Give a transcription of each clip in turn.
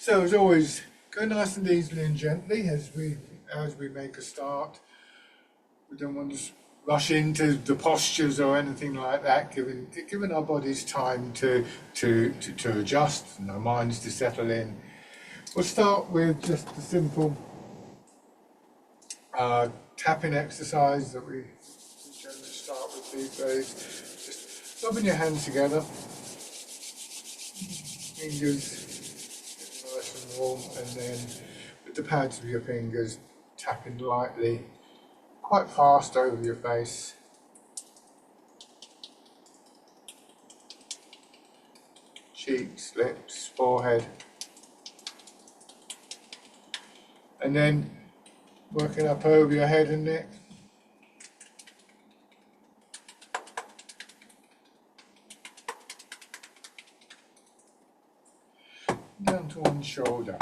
So as always, go nice and easily and gently as we make a start. We don't want to rush into the postures or anything like that, giving our bodies time to adjust and our minds to settle in. We'll start with just a simple tapping exercise that we generally start with these days. Just rubbing your hands together, fingers nice and warm, and then with the pads of your fingers tapping lightly, quite fast over your face. Cheeks, lips, forehead. And then working up over your head and neck. Down to one shoulder.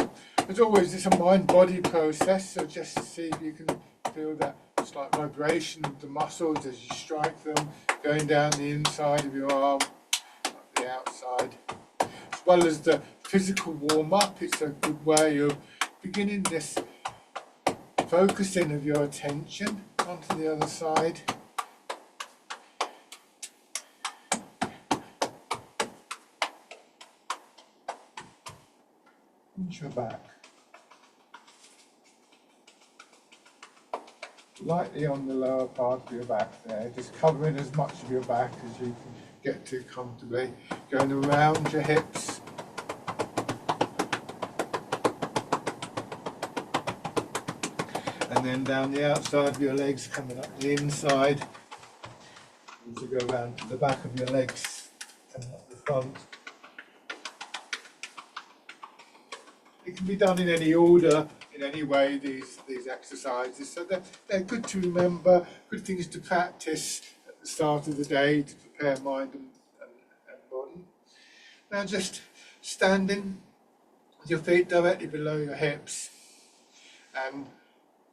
As always, it's a mind-body process, so just see if you can feel that slight vibration of the muscles as you strike them, going down the inside of your arm, up the outside. As well as the physical warm-up, it's a good way of beginning this focusing of your attention onto the other side. Into your back. Lightly on the lower part of your back there, just covering as much of your back as you can get to comfortably. Going around your hips. And then down the outside of your legs, coming up the inside. And to go around to the back of your legs, coming up the front. It can be done in any order, in any way, these exercises. So they're good to remember, good things to practice at the start of the day to prepare mind and body. Now just standing with your feet directly below your hips and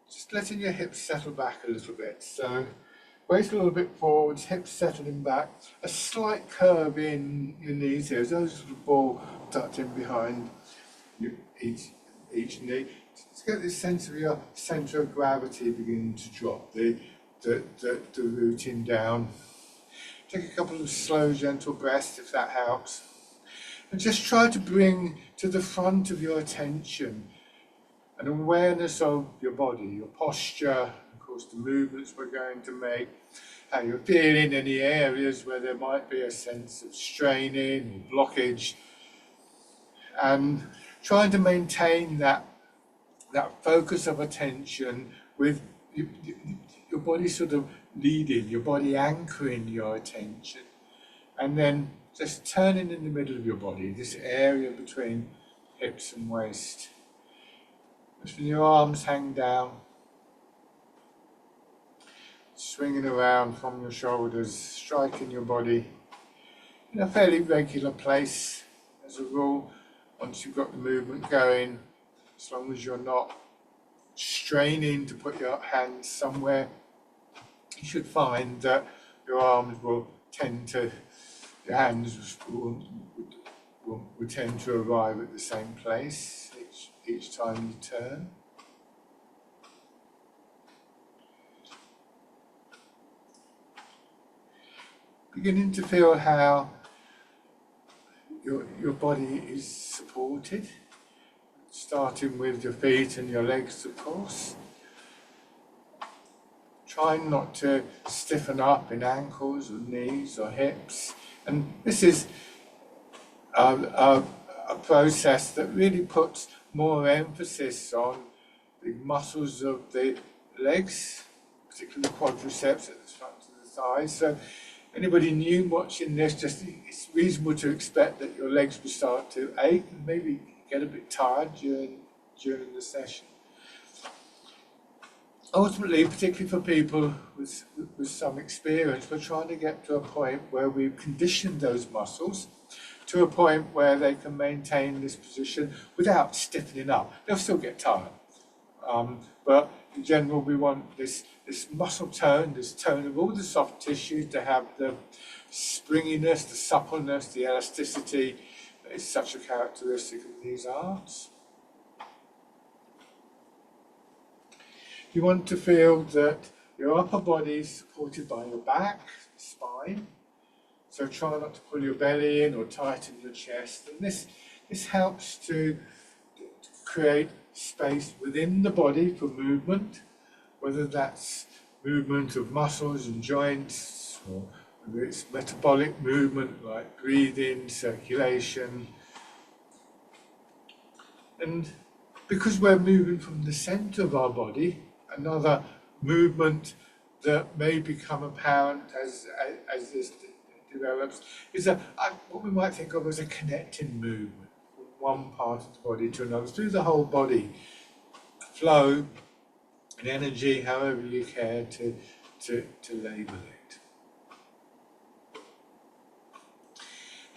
just letting your hips settle back a little bit. So waist a little bit forwards, hips settling back, a slight curve in your knees here, as those sort of ball tucked in behind each knee. To get this sense of your centre of gravity beginning to drop, the rooting down. Take a couple of slow, gentle breaths if that helps. And just try to bring to the front of your attention an awareness of your body, your posture, of course the movements we're going to make, how you're feeling, any areas where there might be a sense of straining or blockage, and trying to maintain that focus of attention with your body sort of leading, your body anchoring your attention, and then just turning in the middle of your body, this area between hips and waist. Just when your arms hang down, swinging around from your shoulders, striking your body in a fairly regular place as a rule. Once you've got the movement going, as long as you're not straining to put your hands somewhere, you should find that your arms will tend to, your hands will tend to arrive at the same place each time you turn. Beginning to feel how your body is supported, starting with your feet and your legs, of course. Trying not to stiffen up in ankles or knees or hips. And this is a process that really puts more emphasis on the muscles of the legs, particularly the quadriceps at the front of the thighs. So anybody new watching this, it's reasonable to expect that your legs will start to ache and maybe get a bit tired during the session. Ultimately, particularly for people with some experience, we're trying to get to a point where we've conditioned those muscles to a point where they can maintain this position without stiffening up. They'll still get tired, but in general we want this muscle tone, this tone of all the soft tissue to have the springiness, the suppleness, the elasticity that is such a characteristic of these arts. You want to feel that your upper body is supported by your back, spine. So try not to pull your belly in or tighten your chest. And this helps to create space within the body for movement, whether that's movement of muscles and joints, or whether it's metabolic movement like breathing, circulation. And because we're moving from the centre of our body, another movement that may become apparent as this develops is what we might think of as a connecting movement from one part of the body to another, through the whole body. Flow and energy, however you care to label it.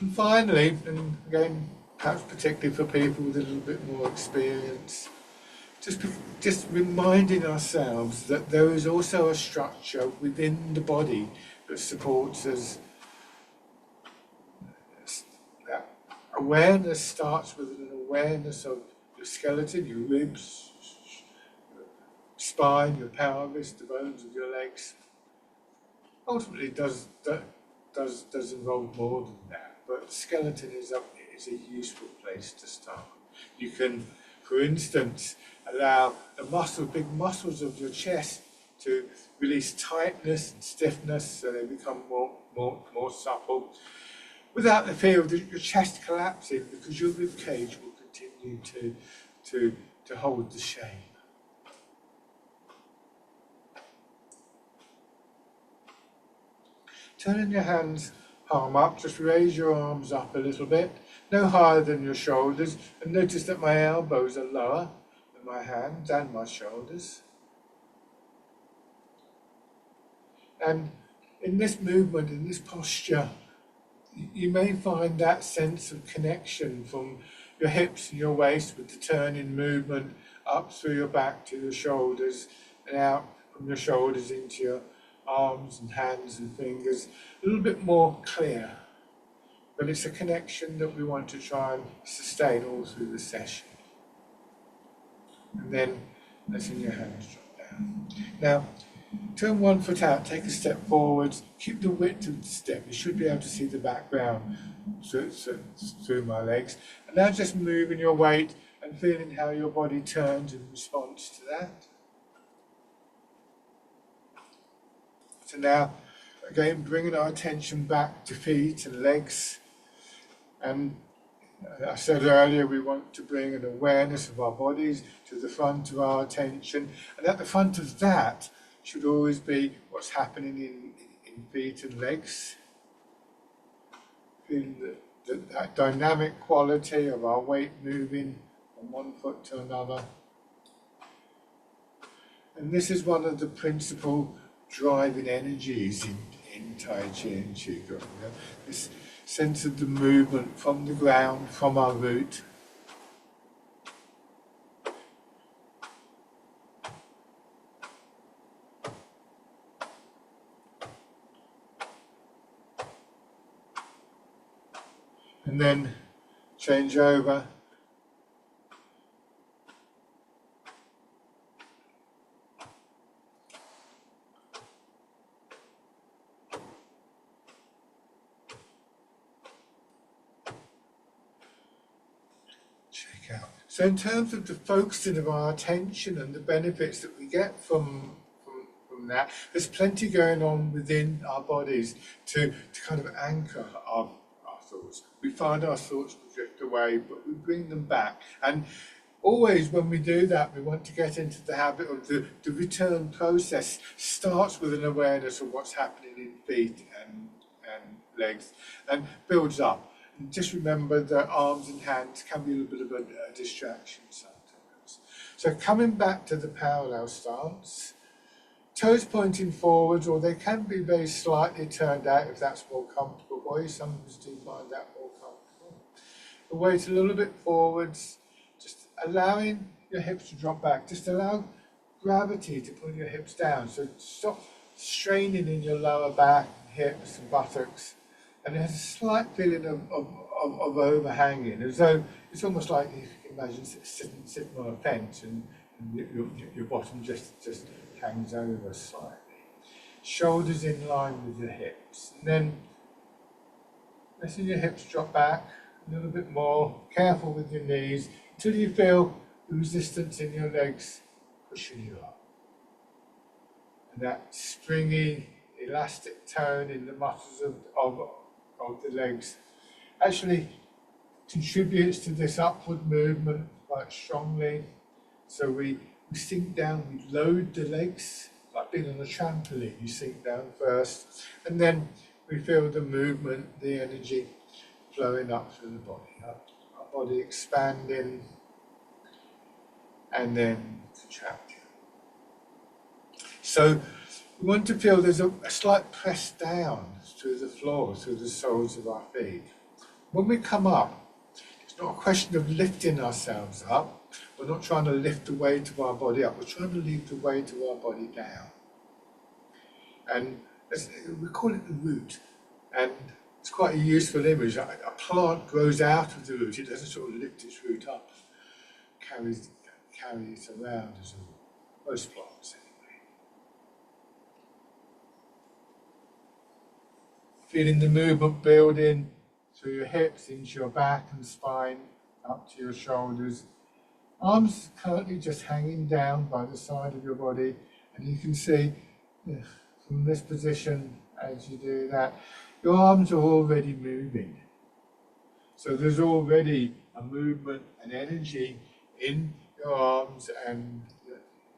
And finally, and again, perhaps particularly for people with a little bit more experience, just reminding ourselves that there is also a structure within the body that supports us. That awareness starts with an awareness of your skeleton, your ribs, spine, your pelvis, the bones of your legs. Ultimately, does involve more than that, but the skeleton is a useful place to start. You can, for instance, allow the big muscles of your chest to release tightness and stiffness, so they become more supple, without the fear of your chest collapsing, because your rib cage will continue to hold the shape. Turning your hands palm up, just raise your arms up a little bit, no higher than your shoulders, and notice that my elbows are lower than my hands and my shoulders. And in this movement, in this posture, you may find that sense of connection from your hips and your waist with the turning movement up through your back to your shoulders and out from your shoulders into your arms and hands and fingers, a little bit more clear. But it's a connection that we want to try and sustain all through the session. And then letting your hands drop down. Now, turn one foot out, take a step forward, keep the width of the step. You should be able to see the background through my legs. And now just moving your weight and feeling how your body turns in response to that. So now, again, bringing our attention back to feet and legs. And I said earlier, we want to bring an awareness of our bodies to the front of our attention. And at the front of that should always be what's happening in feet and legs. Feeling that dynamic quality of our weight moving from one foot to another. And this is one of the principal driving energies in Tai Chi and Qigong. This sense of the movement from the ground, from our root. And then change over. Check out. So in terms of the focusing of our attention and the benefits that we get from that, there's plenty going on within our bodies to kind of anchor our thoughts. We find our thoughts drift away, but we bring them back. And always when we do that, we want to get into the habit of the return process starts with an awareness of what's happening in feet and legs and builds up. And just remember that arms and hands can be a little bit of a distraction sometimes. So coming back to the parallel stance, toes pointing forwards, or they can be very slightly turned out if that's more comfortable for you. Some of us do find that more comfortable. The weight a little bit forwards, just allowing your hips to drop back. Just allow gravity to pull your hips down. So stop straining in your lower back, hips and buttocks. And there's a slight feeling of overhanging, as though it's almost like you can imagine sitting on a fence and And your bottom just hangs over slightly. Shoulders in line with your hips. And then letting your hips drop back a little bit more. Careful with your knees until you feel the resistance in your legs pushing you up. And that springy, elastic tone in the muscles of the legs actually contributes to this upward movement quite strongly. So we sink down, we load the legs, like being on a trampoline, you sink down first, and then we feel the movement, the energy flowing up through the body, our body expanding and then contracting. So we want to feel there's a slight press down through the floor, through the soles of our feet. When we come up, it's not a question of lifting ourselves up. We're not trying to lift the weight of our body up. We're trying to leave the weight of our body down. And we call it the root. And it's quite a useful image. A plant grows out of the root. It doesn't sort of lift its root up, carry it around as most plants anyway. Feeling the movement building through your hips, into your back and spine, up to your shoulders. Arms currently just hanging down by the side of your body, and you can see from this position as you do that, your arms are already moving. So there's already a movement and energy in your arms and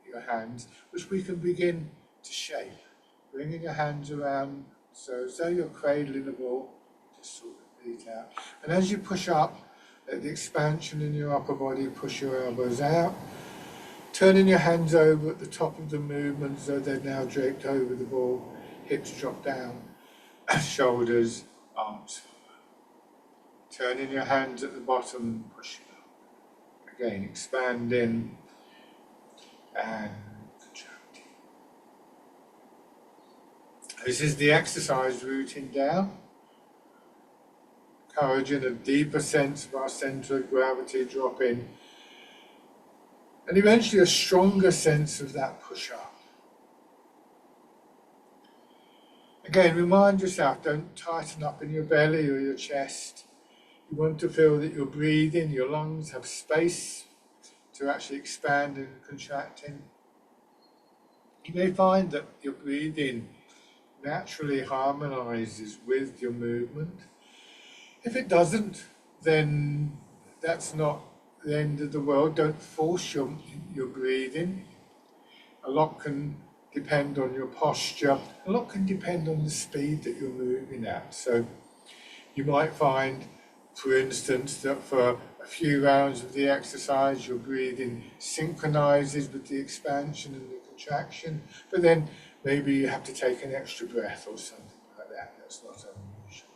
your hands, which we can begin to shape. Bringing your hands around, so as though you're cradling a ball, just sort of feet out. And as you push up, the expansion in your upper body, push your elbows out, turning your hands over at the top of the movement so they're now draped over the ball, hips drop down, shoulders, arms forward. Turning your hands at the bottom, pushing up. Again, expanding and contracting. This is the exercise rooting down. Encouraging a deeper sense of our centre of gravity dropping, and eventually a stronger sense of that push up. Again, remind yourself, don't tighten up in your belly or your chest. You want to feel that you're breathing, your lungs have space to actually expand and contracting. You may find that your breathing naturally harmonises with your movement. If it doesn't, then that's not the end of the world. Don't force your breathing. A lot can depend on your posture. A lot can depend on the speed that you're moving at. So you might find, for instance, that for a few rounds of the exercise, your breathing synchronizes with the expansion and the contraction, but then maybe you have to take an extra breath or something like that. That's not unusual.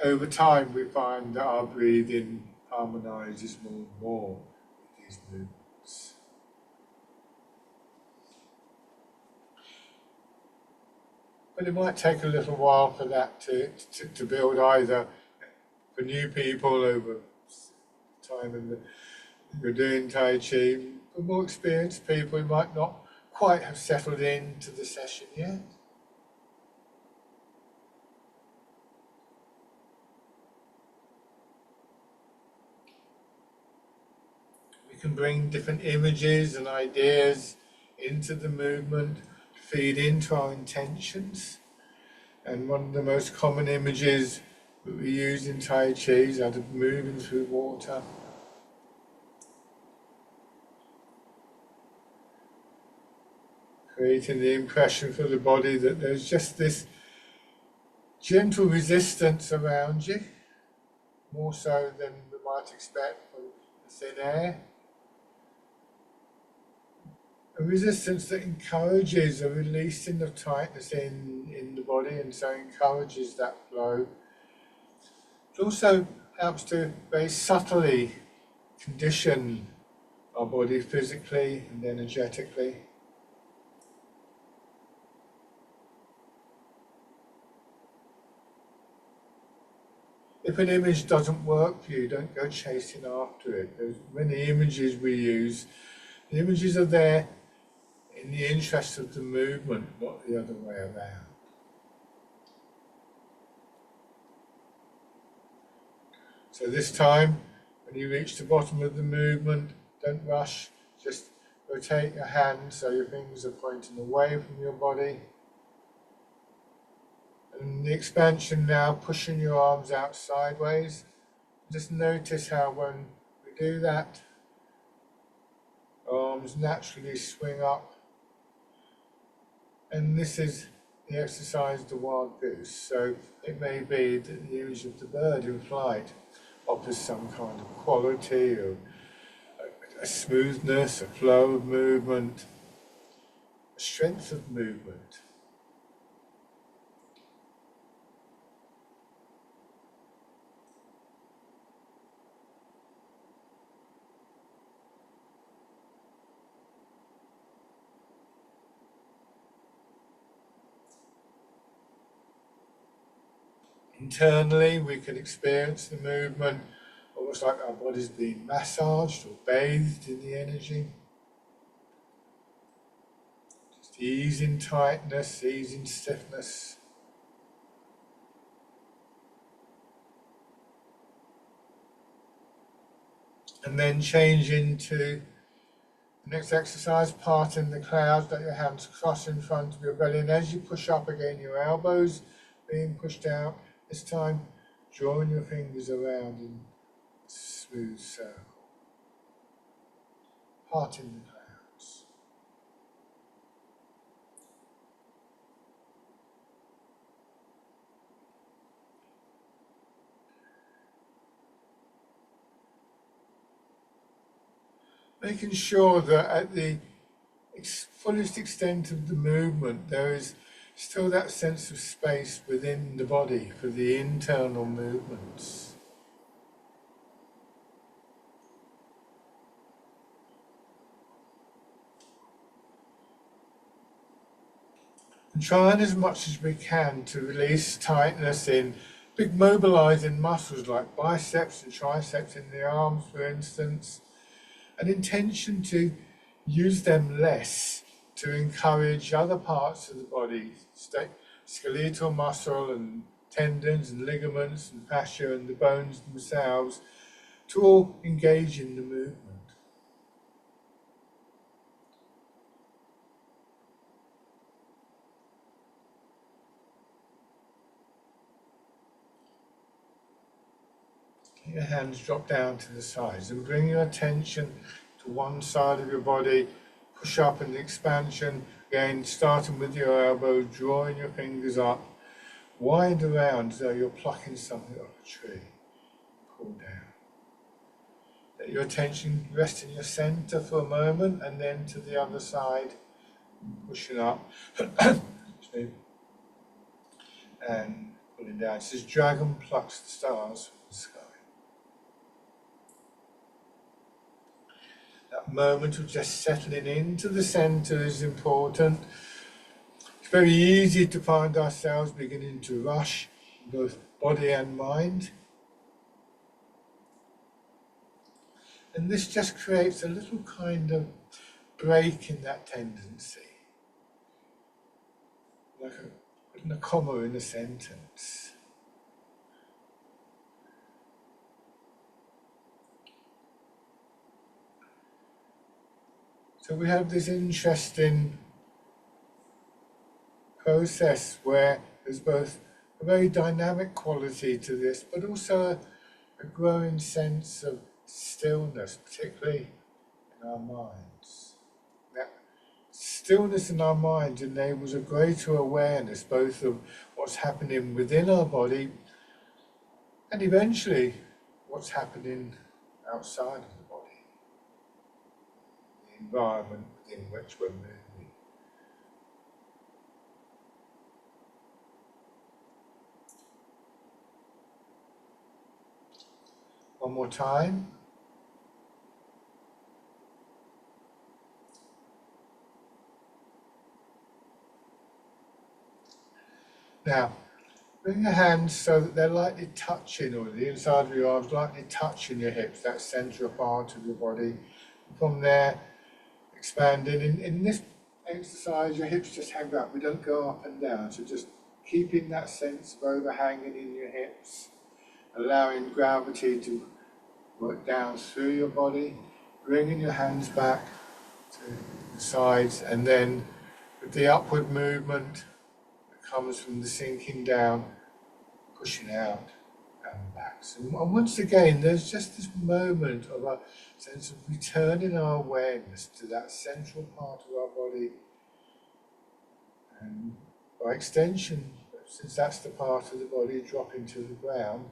Over time, we find that our breathing harmonizes more and more with these movements. But it might take a little while for that to build, either for new people over time and you're doing Tai Chi. For more experienced people who might not quite have settled into the session yet. We can bring different images and ideas into the movement, feed into our intentions. And one of the most common images that we use in Tai Chi is that of moving through water. Creating the impression for the body that there's just this gentle resistance around you, more so than we might expect from the thin air. A resistance that encourages a releasing of tightness in the body, and so encourages that flow. It also helps to very subtly condition our body physically and energetically. If an image doesn't work for you, don't go chasing after it. There's many images we use. The images are there in the interest of the movement, not the other way around. So this time, when you reach the bottom of the movement, don't rush, just rotate your hand so your fingers are pointing away from your body. And the expansion now, pushing your arms out sideways. Just notice how when we do that, arms naturally swing up. And this is the exercise, the wild goose. So it may be that the image of the bird in flight offers some kind of quality, or a smoothness, a flow of movement, a strength of movement. Internally, we can experience the movement almost like our body's being massaged or bathed in the energy. Just ease in tightness, ease in stiffness. And then change into the next exercise, part in the clouds, let your hands cross in front of your belly. And as you push up again, your elbows being pushed out, this time drawing your fingers around in a smooth circle. Part in the clouds. Making sure that at the fullest extent of the movement, there is still that sense of space within the body for the internal movements. And trying as much as we can to release tightness in big mobilizing muscles like biceps and triceps in the arms, for instance. An intention to use them less to encourage other parts of the body, skeletal muscle and tendons and ligaments and fascia and the bones themselves, to all engage in the movement. Let your hands drop down to the sides and bring your attention to one side of your body. Push up in the expansion, again starting with your elbow, drawing your fingers up, wind around as though you're plucking something off a tree. Pull down. Let your attention rest in your center for a moment and then to the other side, pushing up. And pulling down. It says dragon plucks the stars from the sky. That moment of just settling into the center is important. It's very easy to find ourselves beginning to rush, both body and mind. And this just creates a little kind of break in that tendency. Like putting a comma in a sentence. So we have this interesting process where there's both a very dynamic quality to this, but also a growing sense of stillness, particularly in our minds. That stillness in our minds enables a greater awareness both of what's happening within our body and eventually what's happening outside of the body, the environment within which we're moving. One more time. Now, Bring your hands so that they're lightly touching, or the inside of your arms lightly touching your hips, that central part of your body. From there, expanding. In this exercise, your hips just hang back. We don't go up and down. So just keeping that sense of overhanging in your hips, allowing gravity to work down through your body, bringing your hands back to the sides, and then with the upward movement that comes from the sinking down, pushing out and back. So, and once again, there's just this moment of a sense of returning our awareness to that central part of our body, and by extension, since that's the part of the body dropping to the ground,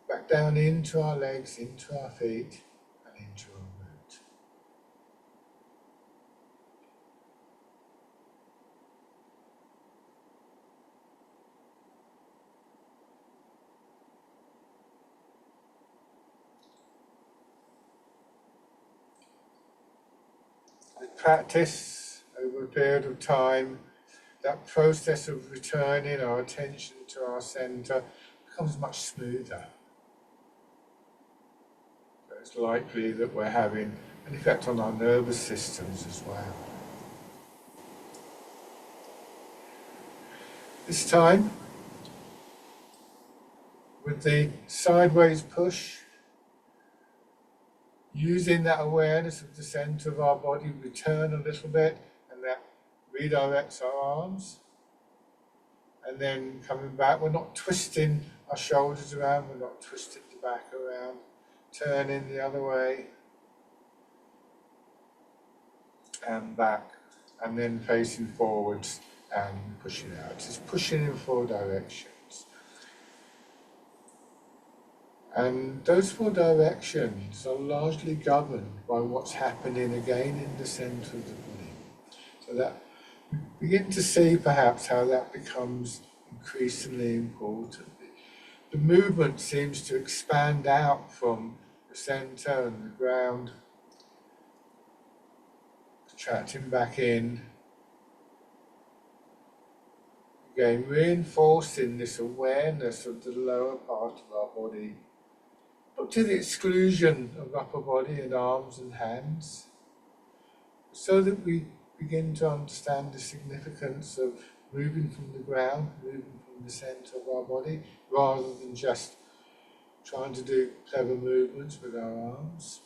back down into our legs, into our feet, and into our root. With practice over a period of time, that process of returning our attention to our centre becomes much smoother. So it's likely that we're having an effect on our nervous systems as well. This time, with the sideways push, using that awareness of the centre of our body, return a little bit, and that redirects our arms. And then coming back, we're not twisting our shoulders around, we're not twisting the back around, turning the other way, and back, and then facing forwards and pushing out. Just pushing in 4 directions. And those 4 directions are largely governed by what's happening again in the centre of the body. So that we begin to see perhaps how that becomes increasingly important. The movement seems to expand out from the centre and the ground, contracting back in. Again, reinforcing this awareness of the lower part of our body, not to the exclusion of upper body and arms and hands, so that we begin to understand the significance of moving from the ground, moving from the centre of our body, rather than just trying to do clever movements with our arms.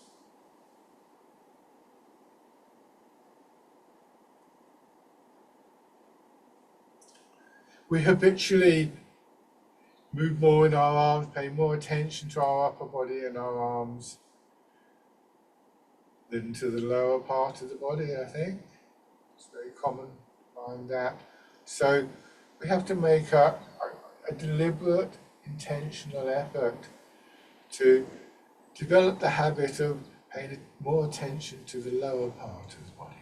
We habitually move more in our arms, pay more attention to our upper body and our arms than to the lower part of the body, I think. It's very common to find that. So we have to make a deliberate, intentional effort to develop the habit of paying more attention to the lower part of the body.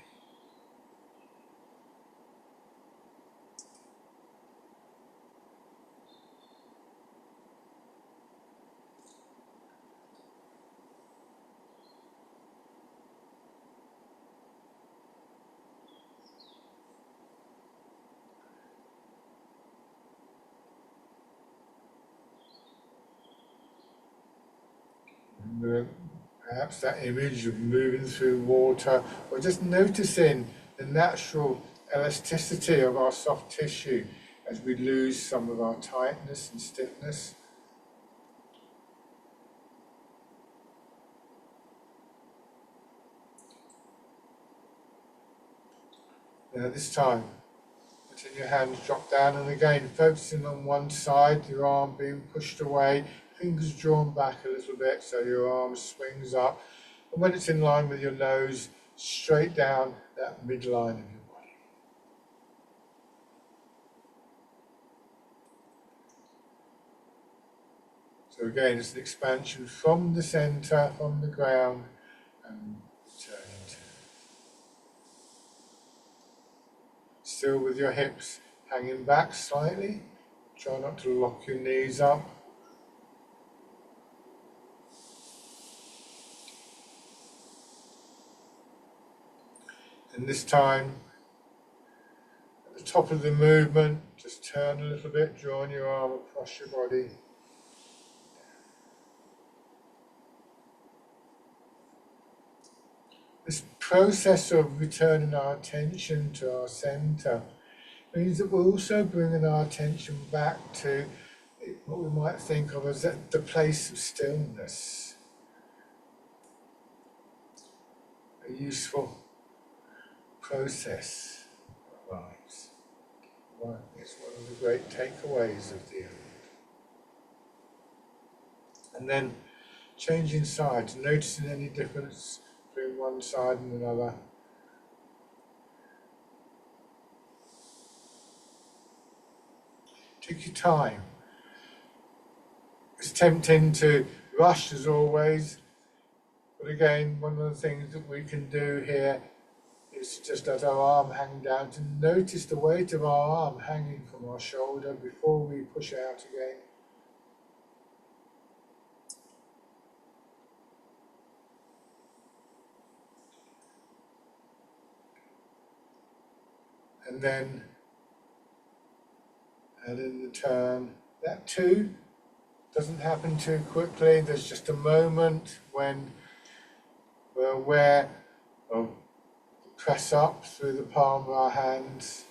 Perhaps that image of moving through water, or just noticing the natural elasticity of our soft tissue as we lose some of our tightness and stiffness. Now this time, letting your hands drop down, and again focusing on one side, your arm being pushed away, fingers drawn back a little bit so your arm swings up, and when it's in line with your nose, straight down that midline of your body. So again, it's an expansion from the centre, from the ground, and returning to. Still with your hips hanging back slightly. Try not to lock your knees up. And this time, at the top of the movement, Just turn a little bit, drawing your arm across your body. This process of returning our attention to our centre means that we're also bringing our attention back to what we might think of as the place of stillness. A useful process of our lives. Right, it's one of the great takeaways of the end. And then changing sides, noticing any difference between one side and another. Take your time. It's tempting to rush as always, but again, one of the things that we can do here is to just let our arm hang down, to notice the weight of our arm hanging from our shoulder before we push out again. And then add in the turn. That too doesn't happen too quickly. There's just a moment when we're aware of the press up through the palm of our hands.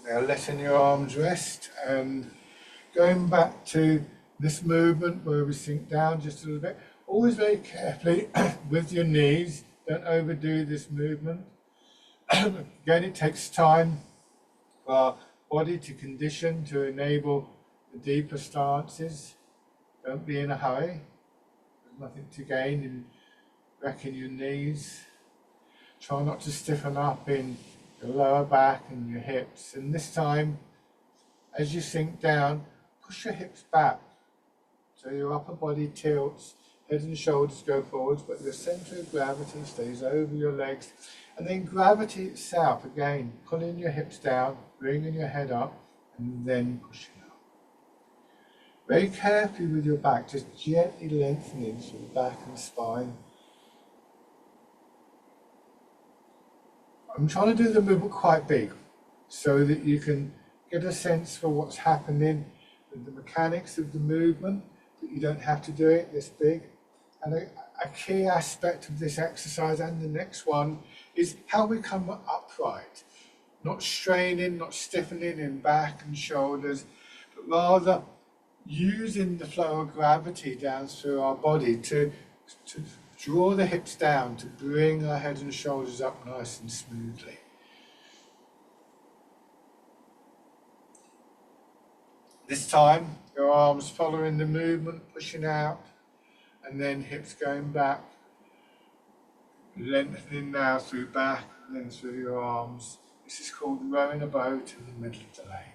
Now letting your arms rest and going back to this movement where we sink down just a little bit. Always very carefully with your knees, don't overdo this movement. Again, it takes time for our body to condition to enable the deeper stances. Don't be in a hurry. There's nothing to gain in wrecking your knees. Try not to stiffen up in your lower back and your hips. And this time, as you sink down, push your hips back so your upper body tilts, head and shoulders go forwards, but your centre of gravity stays over your legs. And then gravity itself, again, pulling your hips down, bringing your head up, and then pushing up. Very carefully with your back, just gently lengthening through the back and spine. I'm trying to do the movement quite big so that you can get a sense for what's happening with the mechanics of the movement, but you don't have to do it this big. And a key aspect of this exercise and the next one is how we come upright, not straining, not stiffening in back and shoulders, but rather using the flow of gravity down through our body to draw the hips down, to bring our head and shoulders up nice and smoothly. This time, your arms following the movement, pushing out, and then hips going back, lengthening now through back, and then through your arms. This is called rowing a boat in the middle of the lake.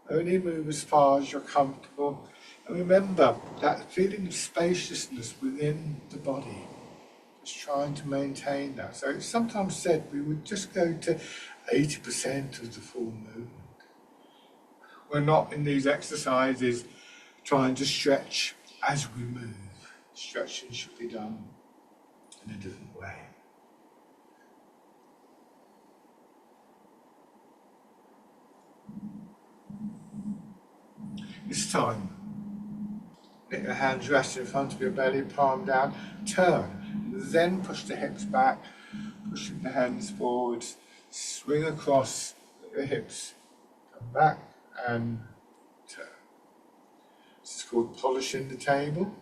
Only move as far as you're comfortable. And remember that feeling of spaciousness within the body. Just trying to maintain that. So it's sometimes said we would just go to 80% of the full movement. We're not in these exercises trying to stretch as we move. Stretching should be done in a different way. This time, let your hands rest in front of your belly, palm down, turn, then push the hips back, pushing the hands forwards, swing across the hips, come back and turn. This is called polishing the table.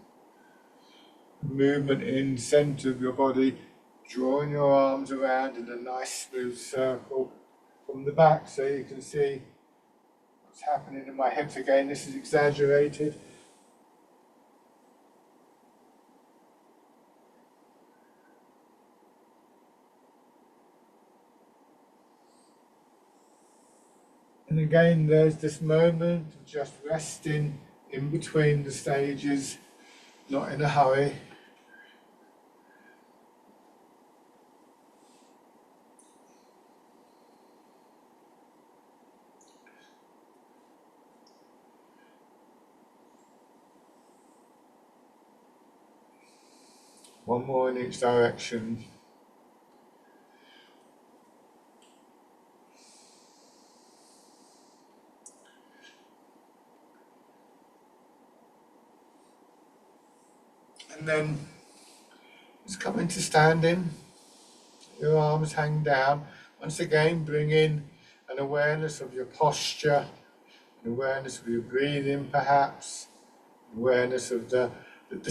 Movement in the centre of your body, drawing your arms around in a nice smooth circle from the back so you can see what's happening in my hips. Again, this is exaggerated. And again, there's this moment of just resting in between the stages, not in a hurry. One more in each direction. And then just come into standing. Your arms hang down. Once again, bring in an awareness of your posture, an awareness of your breathing perhaps, awareness of the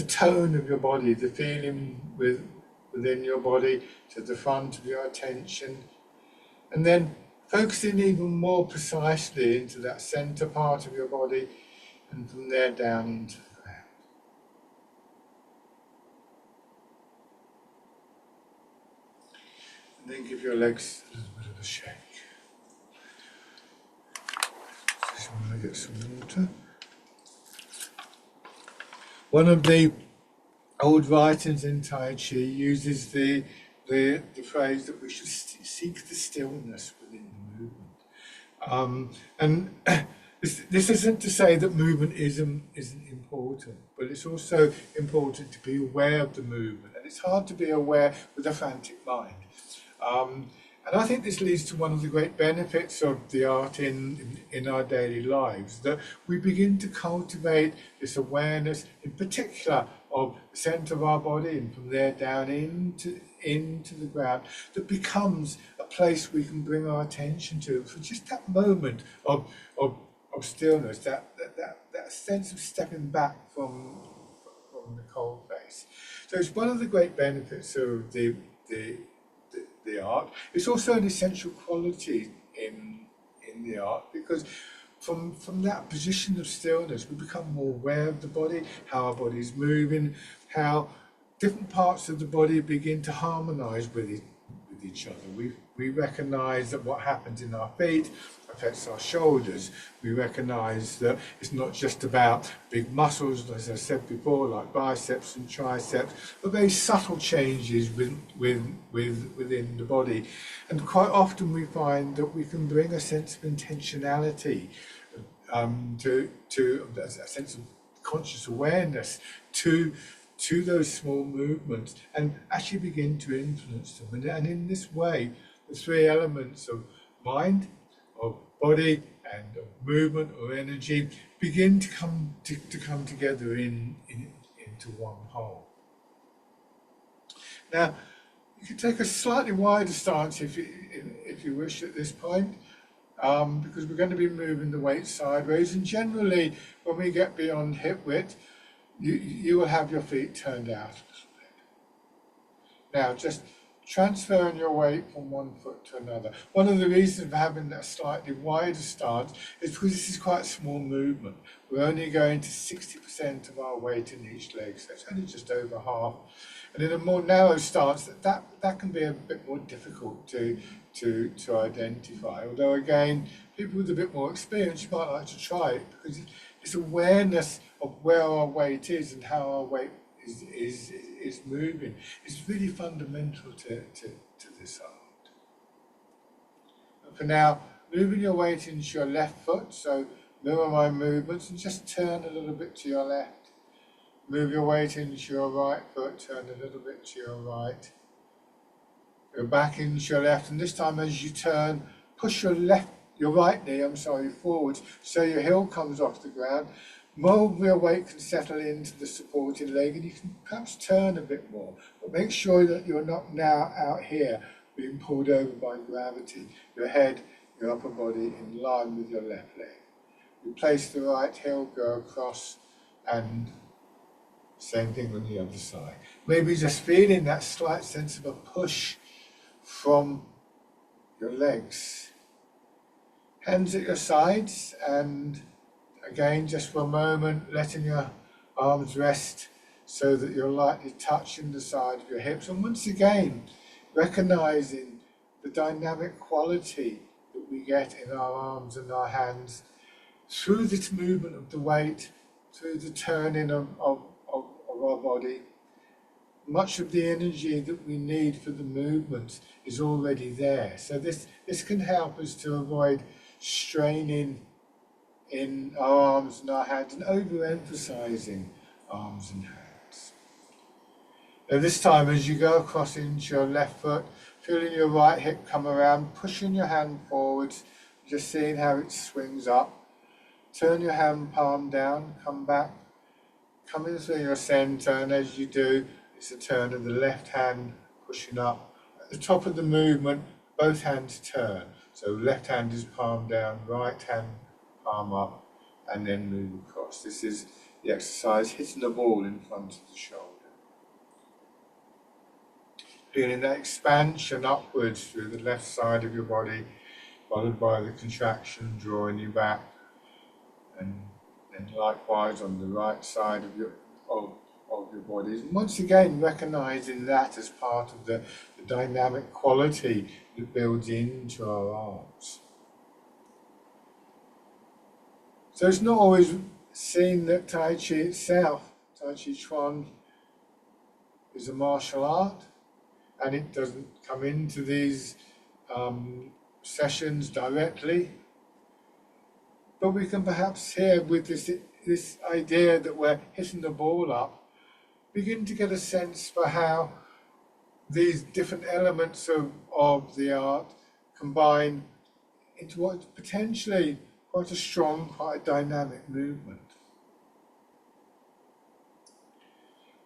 tone of your body, the feeling within your body to the front of your attention. And then focusing even more precisely into that center part of your body, and from there down into the ground. And then give your legs a little bit of a shake. Just want to get some water. One of the old writings in Tai Chi uses the phrase that we should seek the stillness within the movement. And this isn't to say that movement isn't important, but it's also important to be aware of the movement. And it's hard to be aware with a frantic mind. And I think this leads to one of the great benefits of the art in our daily lives, that we begin to cultivate this awareness, in particular of the centre of our body, and from there down into the ground, that becomes a place we can bring our attention to for just that moment of stillness, that sense of stepping back from the cold face. So it's one of the great benefits of the art. It's also an essential quality in the art, because from that position of stillness we become more aware of the body, how our body is moving, how different parts of the body begin to harmonize with each other. We recognize that what happens in our feet affects our shoulders. We recognize that it's not just about big muscles, as I said before, like biceps and triceps, but very subtle changes within the body. And quite often we find that we can bring a sense of intentionality to a sense of conscious awareness to those small movements, and actually begin to influence them. And in this way, the three elements of mind, of body, and of movement or energy begin to come together into one whole. Now, you can take a slightly wider stance if you wish at this point, because we're going to be moving the weight sideways, and generally when we get beyond hip width, you will have your feet turned out a little bit. Now, just transferring your weight from one foot to another. One of the reasons for having that slightly wider stance is because this is quite a small movement. We're only going to 60% of our weight in each leg, so it's only just over half. And in a more narrow stance, that can be a bit more difficult to identify. Although again, people with a bit more experience might like to try it, because it's awareness of where our weight is and how our weight is moving. It's really fundamental to this art. And for now, moving your weight into your left foot, so mirror my movements and just turn a little bit to your left. Move your weight into your right foot, turn a little bit to your right. Go back into your left, and this time as you turn, push your right knee, forwards, so your heel comes off the ground. More of your weight can settle into the supported leg, and you can perhaps turn a bit more, but make sure that you're not now out here being pulled over by gravity. Your head, your upper body in line with your left leg. Replace the right heel, go across, and same thing on the other side. Maybe just feeling that slight sense of a push from your legs. Hands at your sides, and again, just for a moment, letting your arms rest so that you're lightly touching the side of your hips. And once again, recognizing the dynamic quality that we get in our arms and our hands through this movement of the weight, through the turning of our body. Much of the energy that we need for the movement is already there. So this can help us to avoid straining in our arms and our hands and overemphasizing arms and hands. Now this time, as you go across into your left foot, feeling your right hip come around, pushing your hand forwards, just seeing how it swings up. Turn your hand palm down, come back, come into your centre, and as you do, it's a turn of the left hand pushing up. At the top of the movement, both hands turn. So left hand is palm down, right hand palm up, and then move across. This is the exercise hitting the ball in front of the shoulder. Feeling that expansion upwards through the left side of your body, followed by the contraction drawing you back, and then likewise on the right side of your body. And once again, recognizing that as part of the dynamic quality that builds into our arms. So it's not always seen that Tai Chi itself, Tai Chi Chuan, is a martial art, and it doesn't come into these sessions directly. But we can perhaps here, with this idea that we're hitting the ball up, begin to get a sense for how these different elements of the art combine into what's potentially quite a strong, quite a dynamic movement.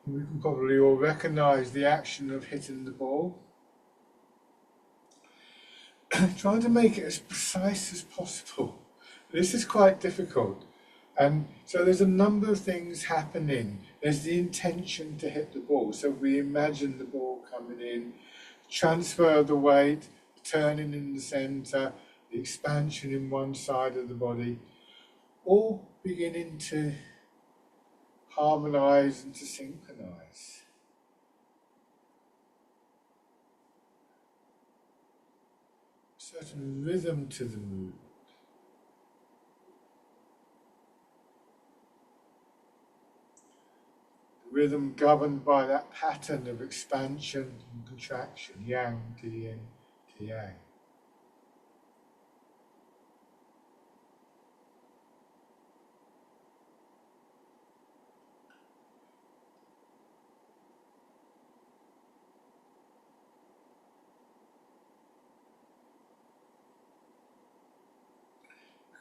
We can probably all recognise the action of hitting the ball. Trying to make it as precise as possible. This is quite difficult. And so there's a number of things happening. There's the intention to hit the ball. So we imagine the ball coming in, transfer of the weight, turning in the centre, the expansion in one side of the body, all beginning to harmonise and to synchronise. A certain rhythm to the movement. The rhythm governed by that pattern of expansion and contraction, yang to yin to yang.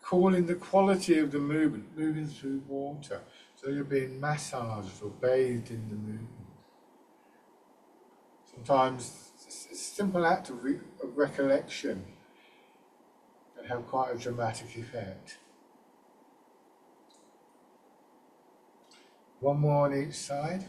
Calling the quality of the movement, moving through water, so you're being massaged or bathed in the movement. Sometimes it's a simple act of recollection can have quite a dramatic effect. One more on each side.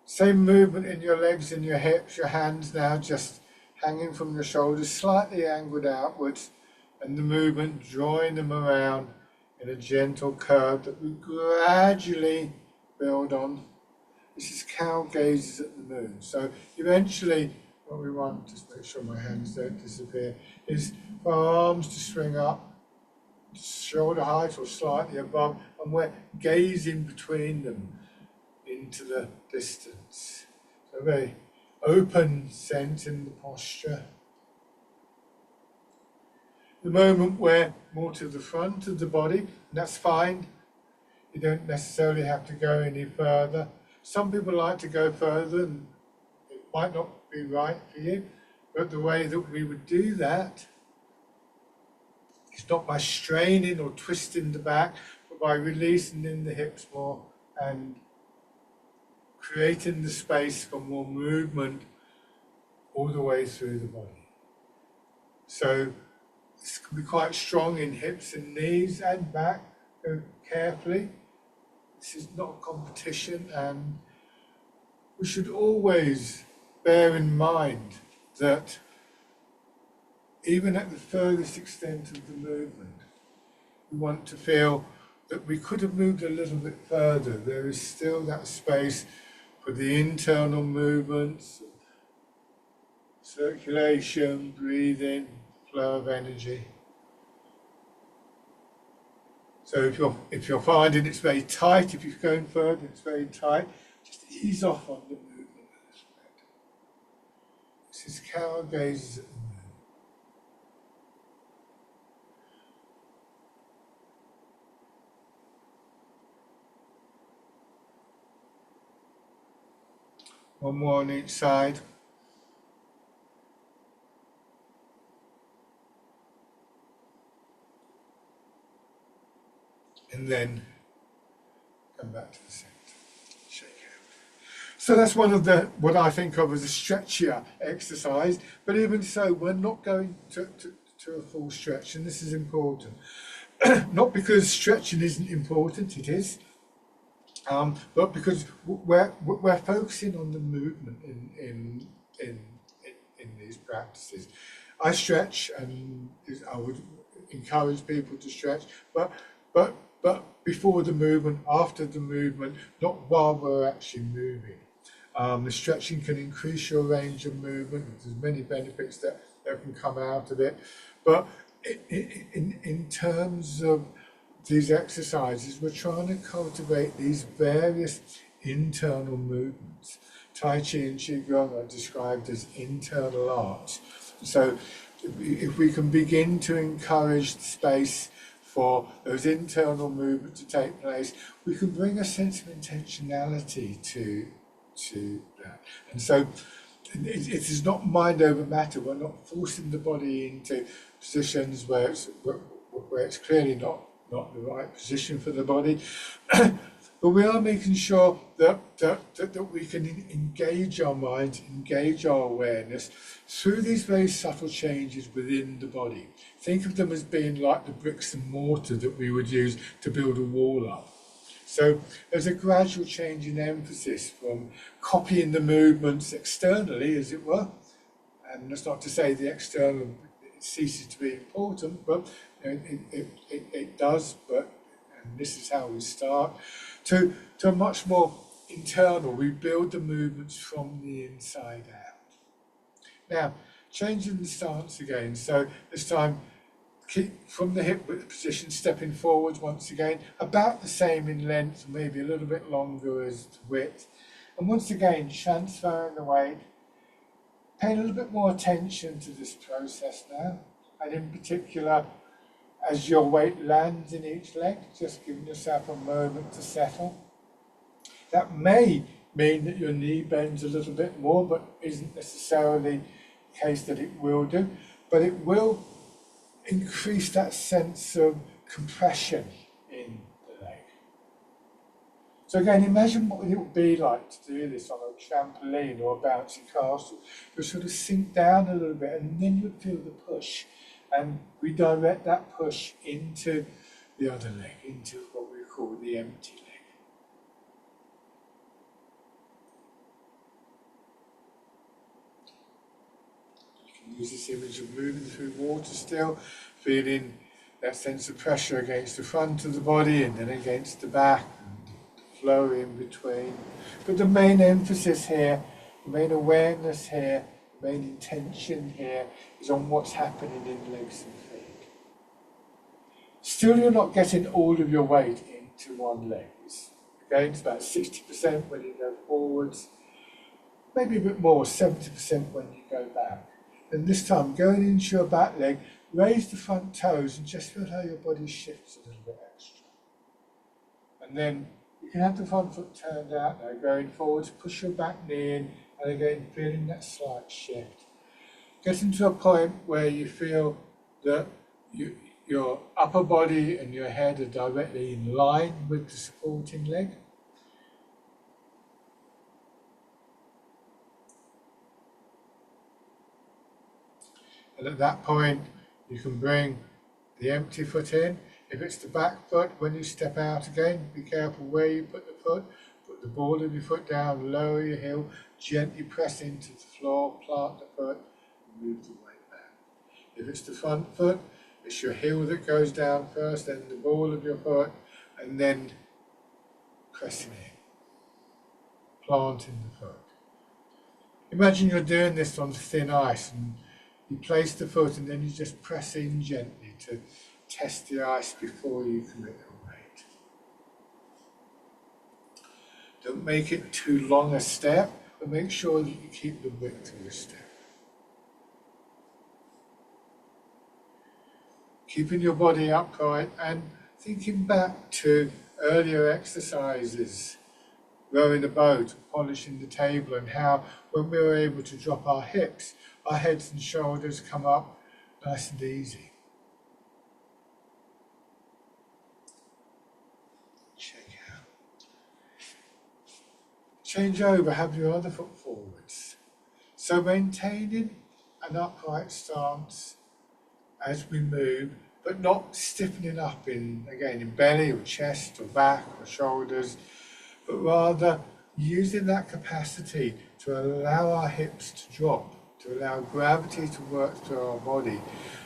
Same movement in your legs and your hips, your hands now just hanging from your shoulders, slightly angled outwards, and the movement drawing them around in a gentle curve that we gradually build on. This is cow gazes at the moon. So eventually what we want, just make sure my hands don't disappear, is for our arms to swing up, shoulder height or slightly above, and we're gazing between them into the distance. So a very open sense in the posture. The moment we're more to the front of the body, and that's fine. You don't necessarily have to go any further. Some people like to go further, and it might not be right for you, but the way that we would do that is not by straining or twisting the back, but by releasing in the hips more and creating the space for more movement all the way through the body. So this can be quite strong in hips and knees and back. Go carefully. This is not a competition, and we should always bear in mind that even at the furthest extent of the movement, we want to feel that we could have moved a little bit further. There is still that space for the internal movements, circulation, breathing, flow of energy. So if you're finding it's very tight, if you're going further, it's very tight, just ease off on the movement a little bit. This is cow gazes at the moon. One more on each side. And then come back to the centre. Shake out. So that's one of the, what I think of as a stretchier exercise. But even so, we're not going to a full stretch, and this is important. Not because stretching isn't important, it is, but because we're focusing on the movement in these practices. I stretch, and I would encourage people to stretch, but before the movement, after the movement, not while we're actually moving. The stretching can increase your range of movement. There's many benefits that can come out of it, but in terms of these exercises, we're trying to cultivate these various internal movements. Tai Chi and Qigong are described as internal arts. So if we can begin to encourage the space for those internal movements to take place, we can bring a sense of intentionality to that. And so it is not mind over matter. We're not forcing the body into positions where it's clearly not the right position for the body. But we are making sure that we can engage our mind, engage our awareness through these very subtle changes within the body. Think of them as being like the bricks and mortar that we would use to build a wall up. So there's a gradual change in emphasis from copying the movements externally, as it were. And that's not to say the external ceases to be important, but it does. But and this is how we start to a much more internal. We build the movements from the inside out. Now, changing the stance again. So this time, keep from the hip width position, stepping forwards once again, about the same in length, maybe a little bit longer as the width. And once again, transferring the weight. Paying a little bit more attention to this process now. And in particular, as your weight lands in each leg, just giving yourself a moment to settle. That may mean that your knee bends a little bit more, but isn't necessarily the case that it will do. But it will increase that sense of compression in the leg. So again, imagine what it would be like to do this on a trampoline or a bouncy castle. You'll sort of sink down a little bit, and then you'd feel the push. And redirect that push into the other leg, into what we call the empty leg. You can use this image of moving through water still, feeling that sense of pressure against the front of the body and then against the back, and the flow in between. But the main emphasis here, the main awareness here, the main intention here is on what's happening in legs and feet. Still, you're not getting all of your weight into one leg. Again, it's about 60% when you go forwards, maybe a bit more, 70% when you go back. And this time, going into your back leg, raise the front toes and just feel how your body shifts a little bit extra. And then you can have the front foot turned out now, going forwards, push your back knee in, and again, feeling that slight shift. Getting to a point where you feel that your upper body and your head are directly in line with the supporting leg. And at that point, you can bring the empty foot in. If it's the back foot, when you step out again, be careful where you put the foot. Put the ball of your foot down, lower your heel, gently press into the floor, plant the foot, and move the weight back. If it's the front foot, it's your heel that goes down first, then the ball of your foot, and then pressing in, planting the foot. Imagine you're doing this on thin ice, and you place the foot and then you just press in gently to test the ice before you commit the weight. Don't make it too long a step, but make sure that you keep the width of your step. Keeping your body upright and thinking back to earlier exercises rowing a boat, polishing the table, and how when we're able to drop our hips, our heads and shoulders come up nice and easy. Check out. Change over, have your other foot forwards. So maintaining an upright stance as we move, but not stiffening up in belly or chest or back or shoulders, but rather using that capacity to allow our hips to drop, to allow gravity to work through our body,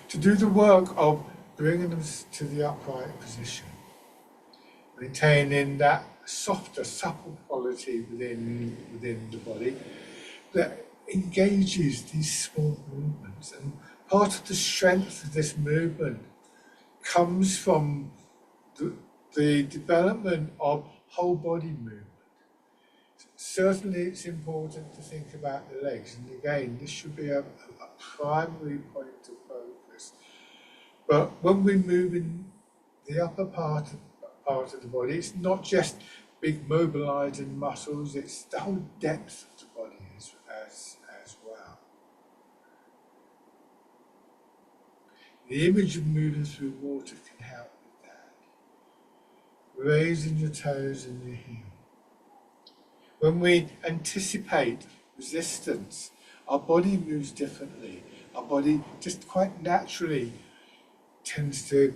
to do the work of bringing them to the upright position, maintaining that softer, supple quality within the body that engages these small movements. And part of the strength of this movement comes from the development of whole body movement. Certainly it's important to think about the legs, and again, this should be a primary point of focus. But when we move in the upper part of the body, it's not just big mobilizing muscles, it's the whole depth of the body as well. The image of moving through water can help with that. Raising your toes and your heel. When we anticipate resistance, our body moves differently. Our body just quite naturally tends to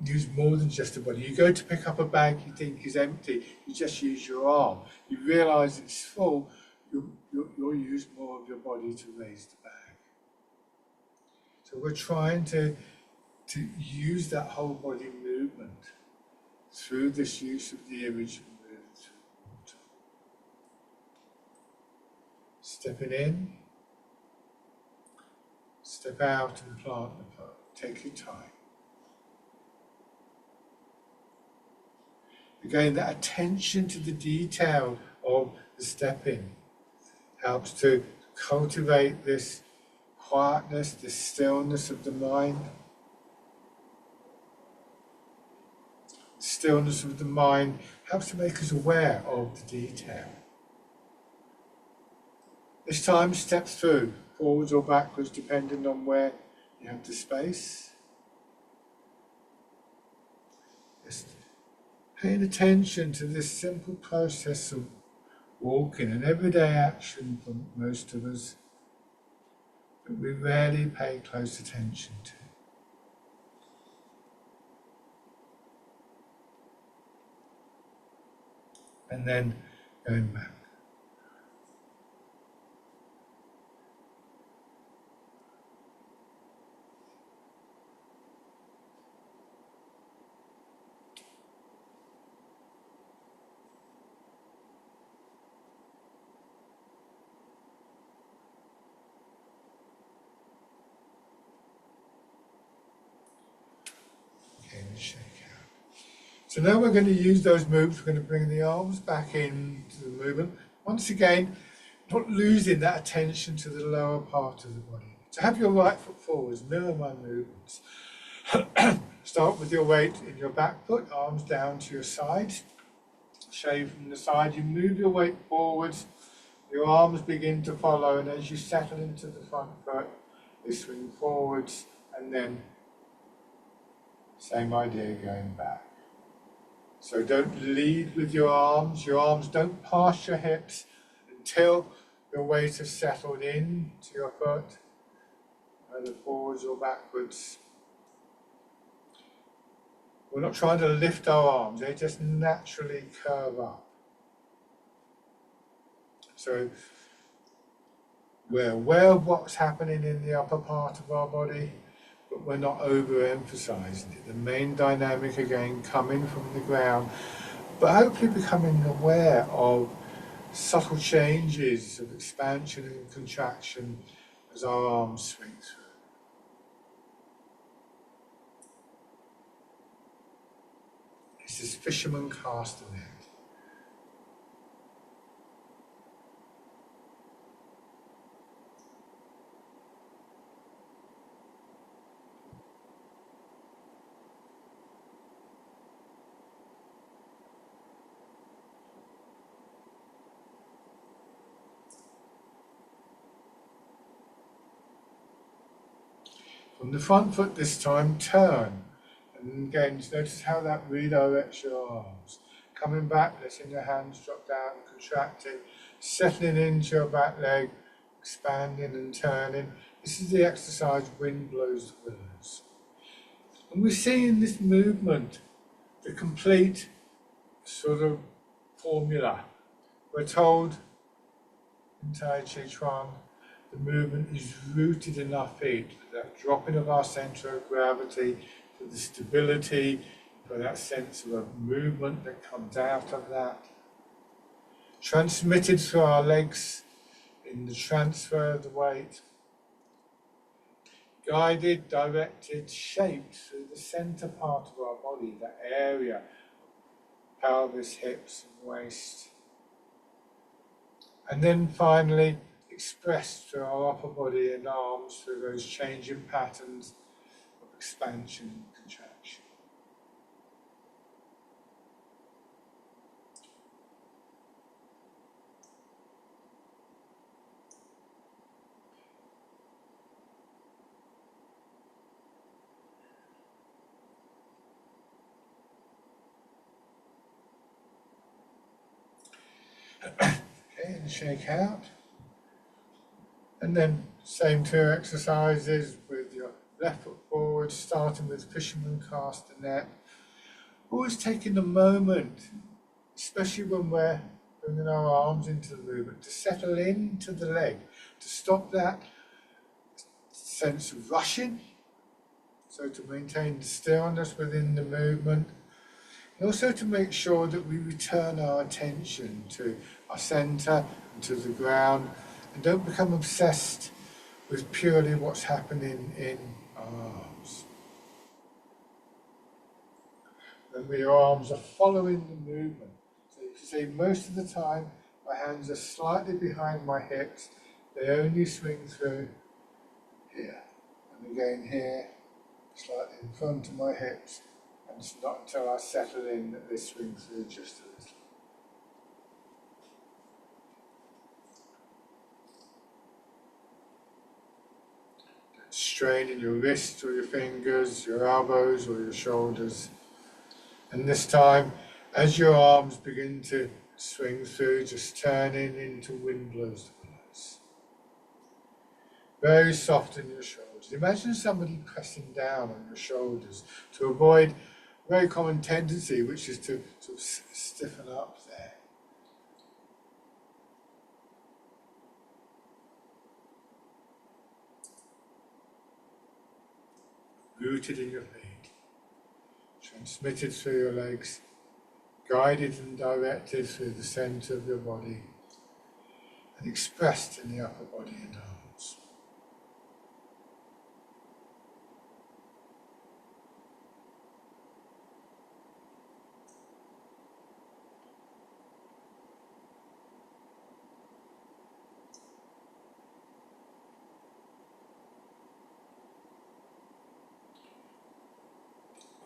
use more than just the body. You go to pick up a bag you think is empty, you just use your arm. You realise it's full, you'll use more of your body to raise the bag. So we're trying to use that whole body movement through this use of the image of moving through water. Stepping in, step out and plant the pose. Take your time. Again, that attention to the detail of the stepping helps to cultivate this quietness, this stillness of the mind. The stillness of the mind helps to make us aware of the detail. This time, step through, forwards or backwards, depending on where you have the space. Just paying attention to this simple process of walking, an everyday action for most of us that we rarely pay close attention to. And then going back. Shake out. So now we're going to use those moves. We're going to bring the arms back into the movement. Once again, not losing that attention to the lower part of the body. So have your right foot forwards, mirror my movements. Start with your weight in your back foot, arms down to your sides. Shave from the side, you move your weight forwards, your arms begin to follow, and as you settle into the front foot, they swing forwards, and then same idea going back. So don't lead with your arms don't pass your hips until your weight has settled in to your foot, either forwards or backwards. We're not trying to lift our arms, they just naturally curve up. So we're aware of what's happening in the upper part of our body, but we're not overemphasizing it. The main dynamic again coming from the ground, but hopefully becoming aware of subtle changes of expansion and contraction as our arms swing through. It's this fisherman cast a net. From the front foot this time, turn. And again, just notice how that redirects your arms. Coming back, letting your hands drop down, contracting, settling into your back leg, expanding and turning. This is the exercise Wind Blows the Willows. And we see in this movement the complete sort of formula. We're told in Tai Chi Chuan, the movement is rooted in our feet, with that dropping of our centre of gravity, for the stability, for that sense of a movement that comes out of that. Transmitted through our legs in the transfer of the weight. Guided, directed, shaped through the centre part of our body, that area, pelvis, hips and waist. And then finally expressed through our upper body and arms through those changing patterns of expansion and contraction. Okay, and shake out. And then same two exercises with your left foot forward, starting with fisherman castanet. Always taking a moment, especially when we're bringing our arms into the movement, to settle into the leg, to stop that sense of rushing, so to maintain the stillness within the movement, and also to make sure that we return our attention to our centre and to the ground, and don't become obsessed with purely what's happening in our arms. Remember, your arms are following the movement. So you can see most of the time my hands are slightly behind my hips. They only swing through here. And again here, slightly in front of my hips. And it's not until I settle in that they swing through just a little. Strain in your wrists or your fingers, your elbows or your shoulders. And this time, as your arms begin to swing through, just turning into Wind Blows the Willows. Very soft in your shoulders. Imagine somebody pressing down on your shoulders to avoid a very common tendency, which is to sort of stiffen up there. Rooted in your feet, transmitted through your legs, guided and directed through the centre of your body, and expressed in the upper body and arms.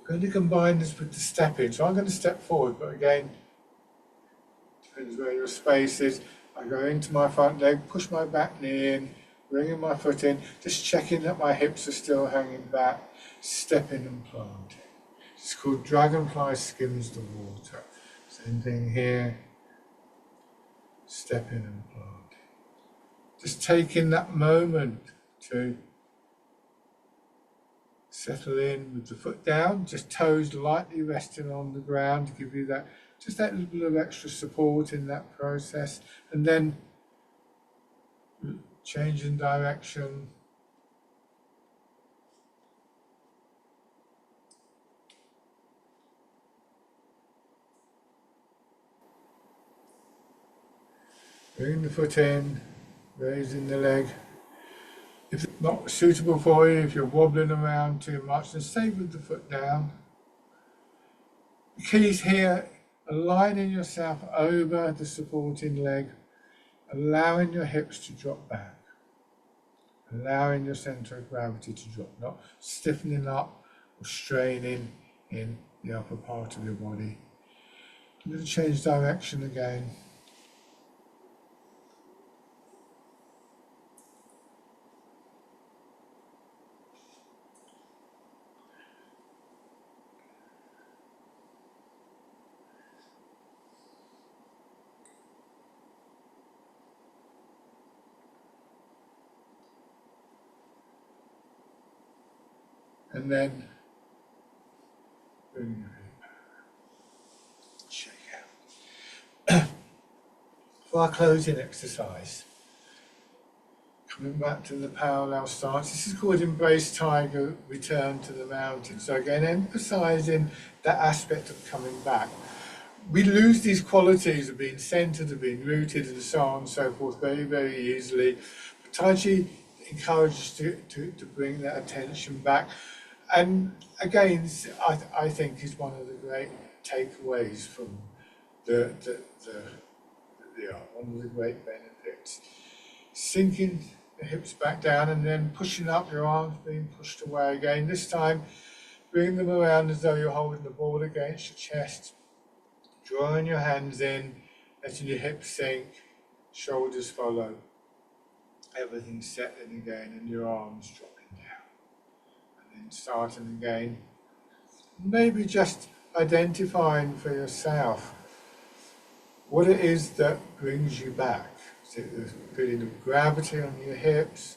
I'm going to combine this with the stepping. So I'm going to step forward, but again, depends where your space is. I go into my front leg, push my back knee in, bringing my foot in, just checking that my hips are still hanging back, stepping and planting. It's called Dragonfly Skims the Water. Same thing here, stepping and planting. Just taking that moment to settle in with the foot down, just toes lightly resting on the ground to give you that, just that little bit of extra support in that process. And then changing direction. Bringing the foot in, raising the leg. If it's not suitable for you, if you're wobbling around too much, then stay with the foot down. The key is here, aligning yourself over the supporting leg, allowing your hips to drop back, allowing your centre of gravity to drop, not stiffening up or straining in the upper part of your body. I'm going to change direction again. and then bring your hip, shake out. For our closing exercise, coming back to the parallel stance, this is called Embrace Tiger, Return to the Mountain. So again, emphasizing that aspect of coming back. We lose these qualities of being centered, of being rooted, and so on and so forth very, very easily. But Tai Chi encourages to bring that attention back. And again, I think is one of the great takeaways from the art, one of the great benefits. Sinking the hips back down and then pushing up, your arms being pushed away again. This time, bring them around as though you're holding the ball against your chest. Drawing your hands in, letting your hips sink, shoulders follow. Everything settling again and your arms dropping down. And then starting again. Maybe just identifying for yourself what it is that brings you back. Is it the feeling of gravity on your hips,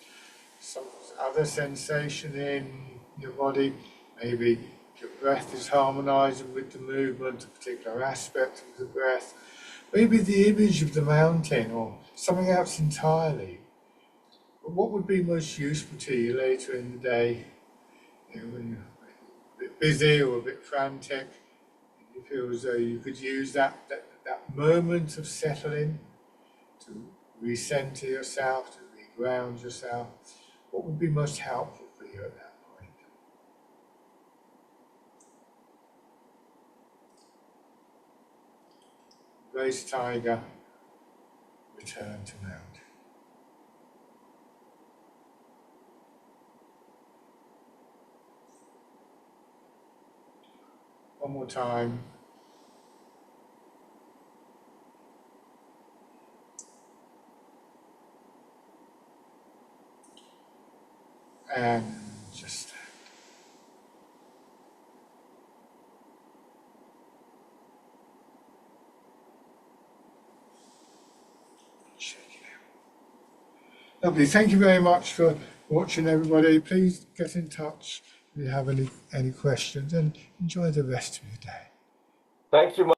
some other sensation in your body, maybe your breath is harmonizing with the movement, a particular aspect of the breath, maybe the image of the mountain or something else entirely. But what would be most useful to you later in the day, when you're a bit busy or a bit frantic, you feel as though you could use that moment of settling to recenter yourself, to reground yourself. What would be most helpful for you at that point? Embrace Tiger, return to mountain. One more time. And just stand. Shake it out. Lovely. Thank you very much for watching, everybody. Please get in touch if you have any questions, and enjoy the rest of your day. Thanks so much.